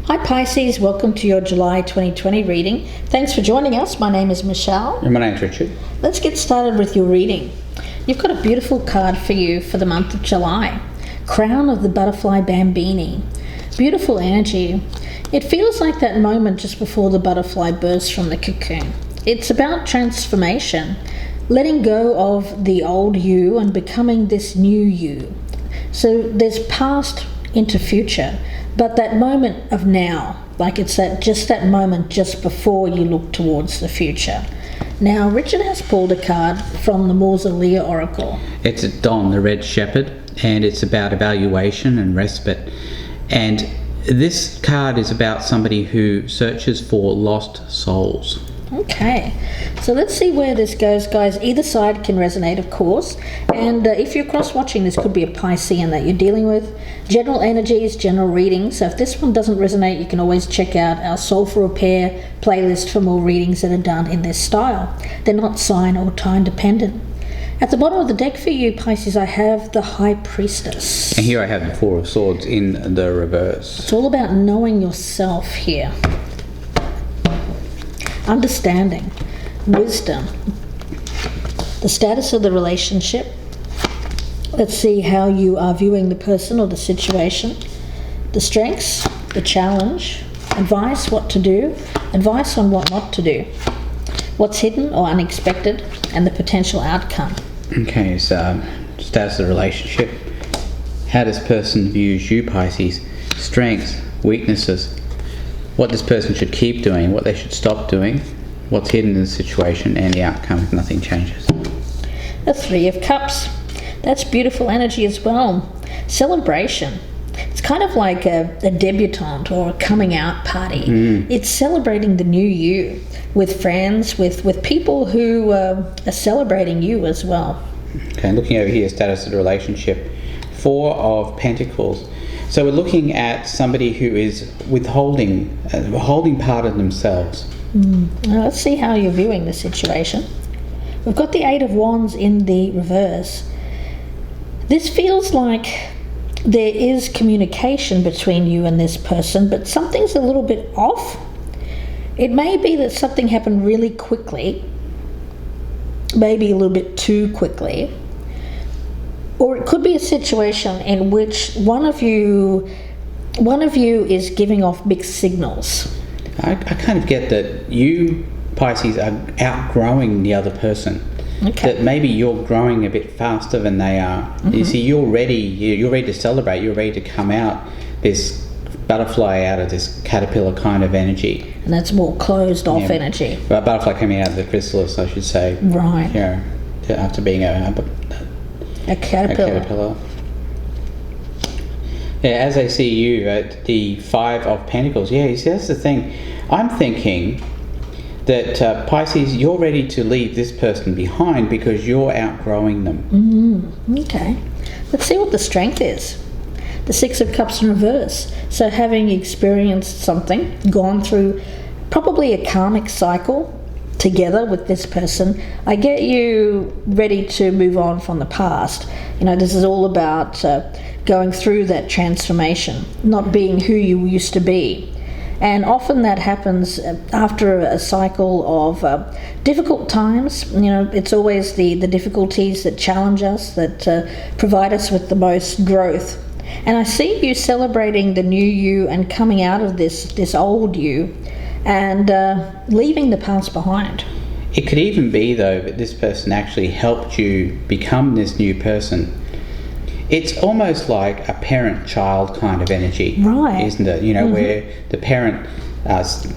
Hi Pisces, welcome to your July 2020 reading. Thanks for joining us. My name is Michelle. And my name's Richard. Let's get started with your reading. You've got a beautiful card for you for the month of July. Crown of the Butterfly Bambini. Beautiful energy. It feels like that moment just before the butterfly bursts from the cocoon. It's about transformation, letting go of the old you and becoming this new you. So there's past into future, but that moment of now, like it's that moment just before you look towards the future. Now, Richard has pulled a card from the Mausolea Oracle. It's a Don, the Red Shepherd, and it's about evaluation and respite. And this card is about somebody who searches for lost souls. Okay, so let's see where this goes, guys. Either side can resonate, of course. And if you're cross-watching, this could be a Piscean that you're dealing with. General energies, general readings. So if this one doesn't resonate, you can always check out our Soul for Repair playlist for more readings that are done in this style. They're not sign or time dependent. At the bottom of the deck for you, Pisces, I have the High Priestess. And here I have the Four of Swords in the reverse. It's all about knowing yourself here. Understanding, wisdom, the status of the relationship. Let's see how you are viewing the person or the situation. The strengths, the challenge, advice what to do, advice on what not to do, what's hidden or unexpected, and the potential outcome. Okay, so status of the relationship. How this person views you, Pisces. Strengths, weaknesses. What this person should keep doing, what they should stop doing, what's hidden in the situation, and the outcome if nothing changes. The Three of Cups. That's beautiful energy as well. Celebration. It's kind of like a debutante or a coming out party. It's celebrating the new you with friends, with people who are celebrating you as well. Okay, looking over here, status of the relationship. Four of Pentacles. So we're looking at somebody who is withholding, holding part of themselves. Now let's see how you're viewing the situation. We've got the Eight of Wands in the reverse. This feels like there is communication between you and this person, but something's a little bit off. It may be that something happened really quickly, maybe a little bit too quickly. Or it could be a situation in which one of you is giving off mixed signals. I kind of get that you, Pisces, are outgrowing the other person. Okay. That maybe you're growing a bit faster than they are. You see, you're ready to celebrate. You're ready to come out this butterfly out of this caterpillar kind of energy. And that's more closed off energy. But butterfly coming out of the chrysalis, I should say. Right. Yeah. After being a caterpillar. Yeah, as I see you at the Five of Pentacles. Yeah, you see, that's the thing. I'm thinking that Pisces, you're ready to leave this person behind because you're outgrowing them. Okay. Let's see what the strength is. The Six of Cups in reverse. So having experienced something, gone through probably a karmic cycle together with this person, I get you ready to move on from the past. You know, this is all about going through that transformation, not being who you used to be. And often that happens after a cycle of difficult times. You know, it's always the difficulties that challenge us, that provide us with the most growth. And I see you celebrating the new you and coming out of this old you and leaving the past behind. It could even be, though, that this person actually helped you become this new person. It's almost like a parent-child kind of energy, right? Isn't it? You know, where the parent has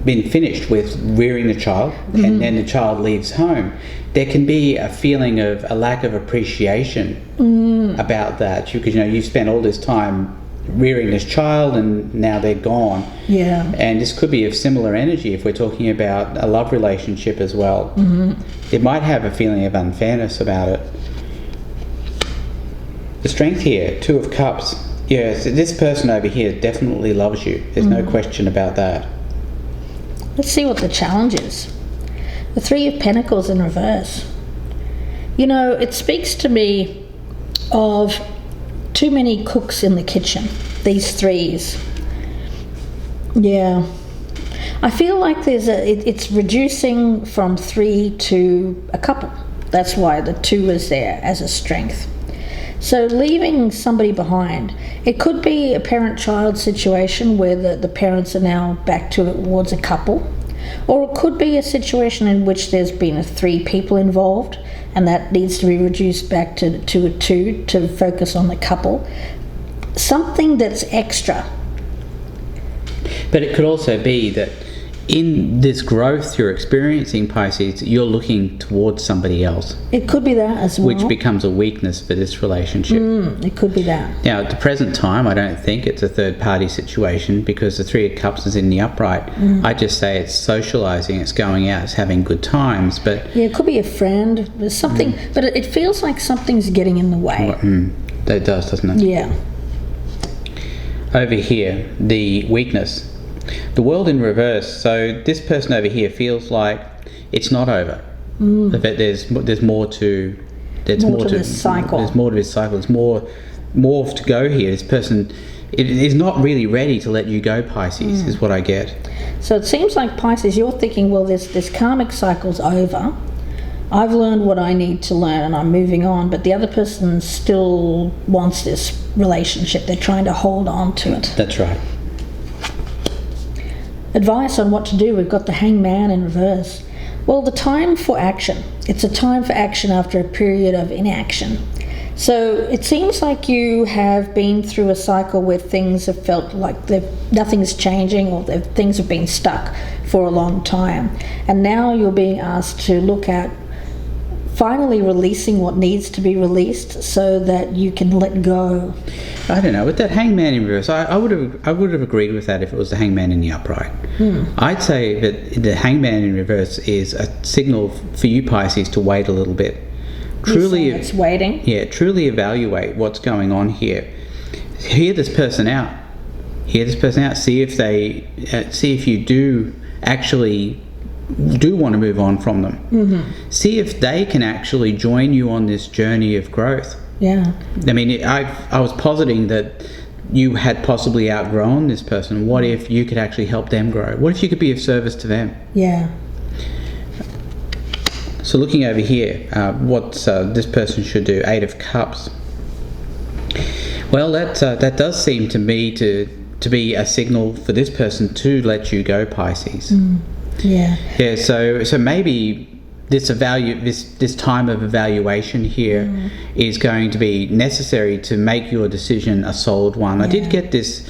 been finished with rearing the child, and then the child leaves home. There can be a feeling of a lack of appreciation about that, because you've spent all this time rearing this child and now they're gone. Yeah. And this could be of similar energy if we're talking about a love relationship as well. It might have a feeling of unfairness about it. The strength here, Two of Cups. Yes, this person over here definitely loves you. There's no question about that. Let's see what the challenge is. The Three of Pentacles in reverse. You know, it speaks to me of too many cooks in the kitchen, these threes. Yeah. I feel like it's reducing from 3 to a couple. That's why the 2 is there as a strength. So leaving somebody behind. It could be a parent-child situation where the parents are now back towards a couple. Or it could be a situation in which there's been 3 people involved and that needs to be reduced back to a 2 to focus on the couple. Something that's extra. But it could also be that in this growth you're experiencing, Pisces, you're looking towards somebody else. It could be that as well. Which becomes a weakness for this relationship. It could be that. Now, at the present time, I don't think it's a third-party situation because the 3 of Cups is in the upright. I just say it's socialising, it's going out, it's having good times. But yeah, it could be a friend. There's something, but it feels like something's getting in the way. That does, doesn't it? Yeah. Over here, the weakness. The world in reverse. So this person over here feels like it's not over. That there's more to this cycle. There's more to this cycle. There's more to go here. This person is not really ready to let you go, Pisces, is what I get. So it seems like, Pisces, you're thinking, well, this karmic cycle's over. I've learned what I need to learn and I'm moving on, but the other person still wants this relationship. They're trying to hold on to it. That's right. Advice on what to do. We've got the Hangman in reverse. Well, the time for action. It's a time for action after a period of inaction. So it seems like you have been through a cycle where things have felt like nothing's changing, or things have been stuck for a long time. And now you're being asked to look at finally releasing what needs to be released so that you can let go. I don't know, with that Hangman in reverse, I would have agreed with that if it was the Hangman in the upright. I'd say that the Hangman in reverse is a signal for you, Pisces, to wait a little bit. Truly, it's waiting. Yeah, truly evaluate what's going on here. Hear this person out. See if you do actually want to move on from them. See if they can actually join you on this journey of growth. Yeah. I mean, I was positing that you had possibly outgrown this person. What if you could actually help them grow? What if you could be of service to them? Yeah. So looking over here, what this person should do, 8 of Cups. Well, that does seem to me to be a signal for this person to let you go, Pisces. Yeah. Yeah. So maybe this time of evaluation here is going to be necessary to make your decision a solid one. I did get this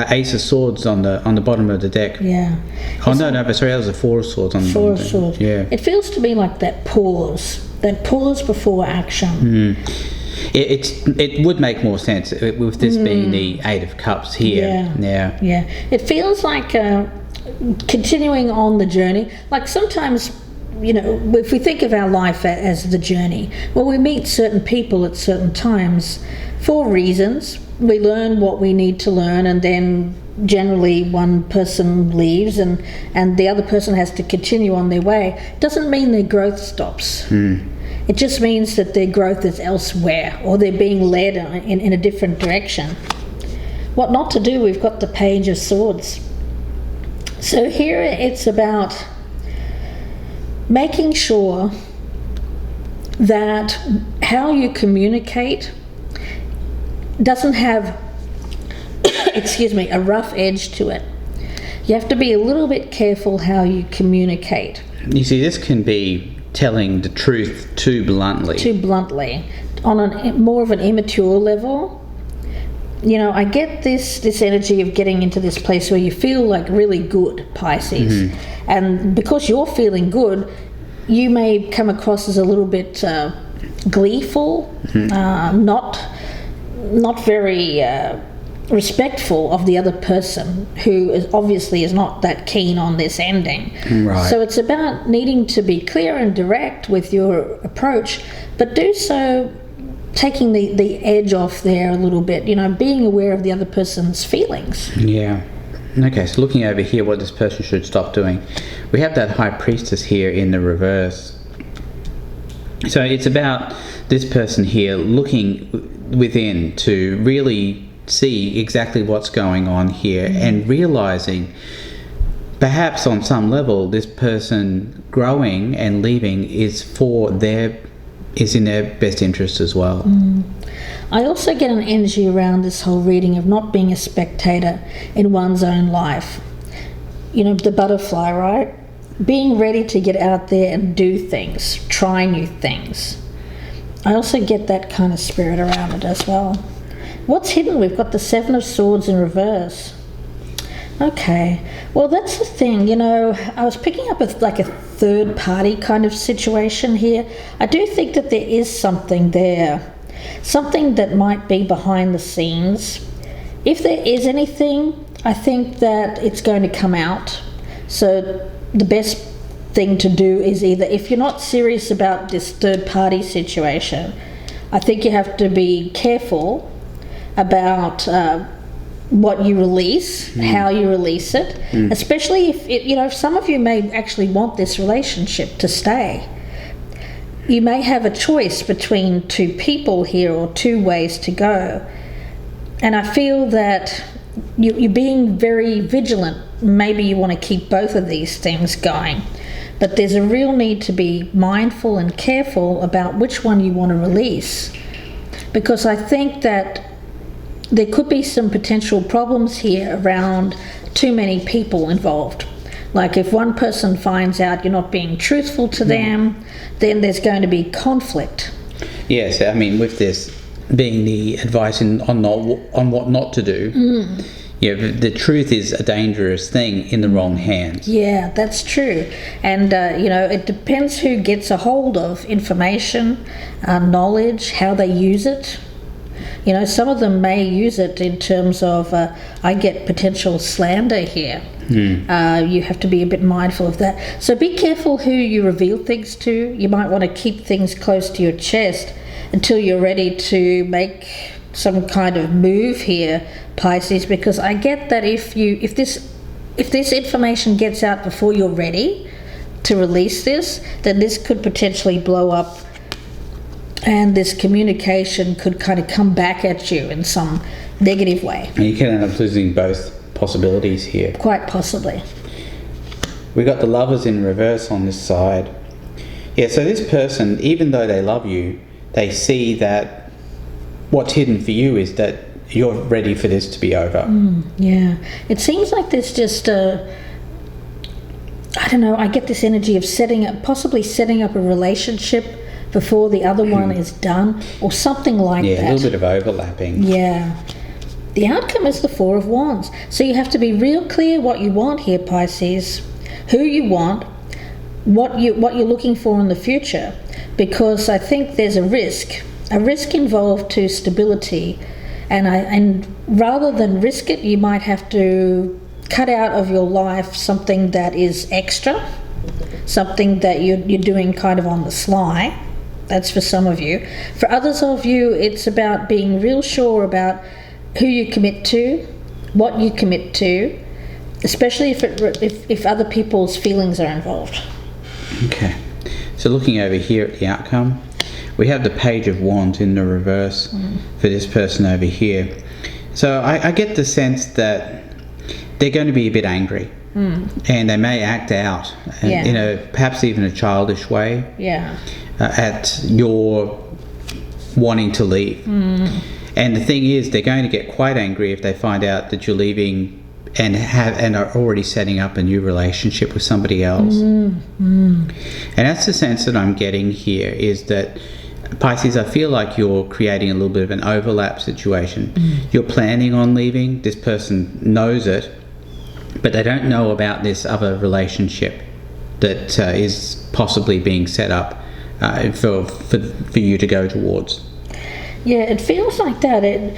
Ace of Swords on the bottom of the deck. Yeah. Oh no, but sorry, that was a 4 of Swords on the bottom. 4 of Swords. Yeah. It feels to me like that pause before action. It would make more sense with this being the 8 of Cups here. Yeah. It feels like continuing on the journey. Like sometimes, if we think of our life as the journey, well, we meet certain people at certain times for reasons. We learn what we need to learn, and then generally one person leaves and the other person has to continue on their way. Doesn't mean their growth stops. It just means that their growth is elsewhere, or they're being led in a different direction. What not to do, we've got the Page of Swords. So here it's about making sure that how you communicate doesn't have a rough edge to it. You have to be a little bit careful how you communicate. You see, this can be telling the truth too bluntly. On more of an immature level. I get this energy of getting into this place where you feel like really good, Pisces. And because you're feeling good, you may come across as a little bit gleeful, not very respectful of the other person, who obviously is not that keen on this ending. Right. So it's about needing to be clear and direct with your approach, but do so taking the edge off there a little bit, being aware of the other person's feelings. Yeah. Okay, so looking over here, what this person should stop doing. We have that High Priestess here in the reverse. So it's about this person here looking within to really see exactly what's going on here and realizing perhaps on some level this person growing and leaving is in their best interest as well. I also get an energy around this whole reading of not being a spectator in one's own life. You know, the butterfly, right? Being ready to get out there and do things, try new things. I also get that kind of spirit around it as well. What's hidden? We've got the Seven of Swords in reverse. Okay, well that's the thing, you know, I was picking up like a third party kind of situation here. I do think that there is something there, something that might be behind the scenes. If there is anything, I think that it's going to come out. So the best thing to do is either, if you're not serious about this third party situation, I think you have to be careful about what you release, how you release it, especially if if some of you may actually want this relationship to stay. You may have a choice between two people here or two ways to go, and I feel that you're being very vigilant. Maybe you want to keep both of these things going, but there's a real need to be mindful and careful about which one you want to release, because I think that there could be some potential problems here around too many people involved. Like if one person finds out you're not being truthful to them, then there's going to be conflict. Yes, I mean, with this being the advice on what not to do, the truth is a dangerous thing in the wrong hands. Yeah, that's true. And, it depends who gets a hold of information, knowledge, how they use it. You know, some of them may use it in terms of, I get potential slander here. You have to be a bit mindful of that. So be careful who you reveal things to. You might want to keep things close to your chest until you're ready to make some kind of move here, Pisces, because I get that if this information gets out before you're ready to release this, then this could potentially blow up, and this communication could kind of come back at you in some negative way. And you can end up losing both possibilities here. Quite possibly. We got the Lovers in reverse on this side. Yeah, so this person, even though they love you, they see that what's hidden for you is that you're ready for this to be over. Yeah. It seems like there's just I don't know, I get this energy of possibly setting up a relationship before the other one is done, or something like that. Yeah, a little bit of overlapping. Yeah. The outcome is the Four of Wands. So you have to be real clear what you want here, Pisces, who you want, what you're looking for in the future, because I think there's a risk involved to stability, and rather than risk it, you might have to cut out of your life something that is extra, something that you're doing kind of on the sly. That's for some of you. For others of you, it's about being real sure about who you commit to, what you commit to, especially if other people's feelings are involved. Okay. So looking over here at the outcome, we have the Page of Wands in the reverse for this person over here. So I get the sense that they're going to be a bit angry. And they may act out, perhaps even a childish way. Yeah. At your wanting to leave. And the thing is, they're going to get quite angry if they find out that you're leaving and are already setting up a new relationship with somebody else. And that's the sense that I'm getting here, is that Pisces, I feel like you're creating a little bit of an overlap situation. You're planning on leaving, this person knows it, but they don't know about this other relationship that is possibly being set up for you to go towards. Yeah, it feels like that.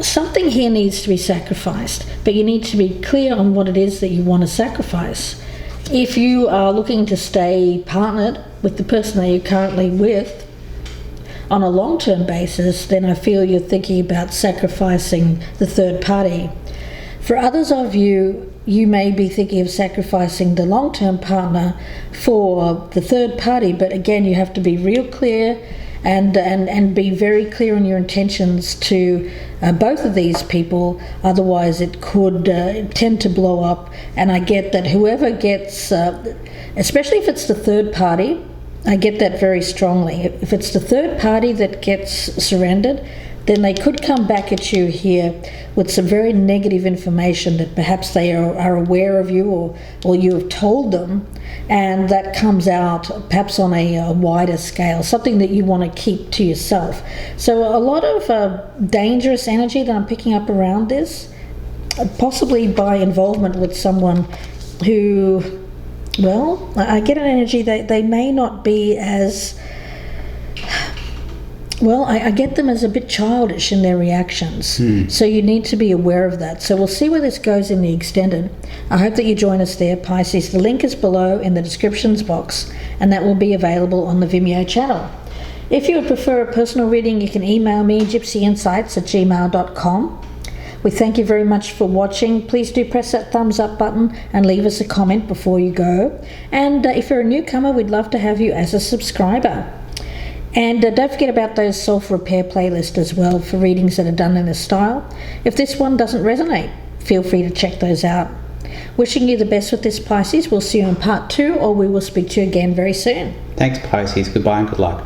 Something here needs to be sacrificed, but you need to be clear on what it is that you want to sacrifice. If you are looking to stay partnered with the person that you're currently with on a long-term basis, then I feel you're thinking about sacrificing the third party. For others of you, you may be thinking of sacrificing the long-term partner for the third party, but again, you have to be real clear and be very clear in your intentions to both of these people, otherwise it could tend to blow up. And I get that whoever gets, especially if it's the third party, I get that very strongly. If it's the third party that gets surrendered, then they could come back at you here with some very negative information that perhaps they are aware of you, or you have told them, and that comes out perhaps on a wider scale, something that you want to keep to yourself. So a lot of dangerous energy that I'm picking up around this, possibly by involvement with someone who, well, I get an energy that they may not be as... Well, I get them as a bit childish in their reactions. So you need to be aware of that. So we'll see where this goes in the extended. I hope that you join us there, Pisces. The link is below in the descriptions box, and that will be available on the Vimeo channel. If you would prefer a personal reading, you can email me, gypsyinsights@gmail.com. We thank you very much for watching. Please do press that thumbs up button and leave us a comment before you go. And if you're a newcomer, we'd love to have you as a subscriber. And don't forget about those self-repair playlists as well for readings that are done in this style. If this one doesn't resonate, feel free to check those out. Wishing you the best with this, Pisces. We'll see you in part 2, or we will speak to you again very soon. Thanks, Pisces. Goodbye and good luck.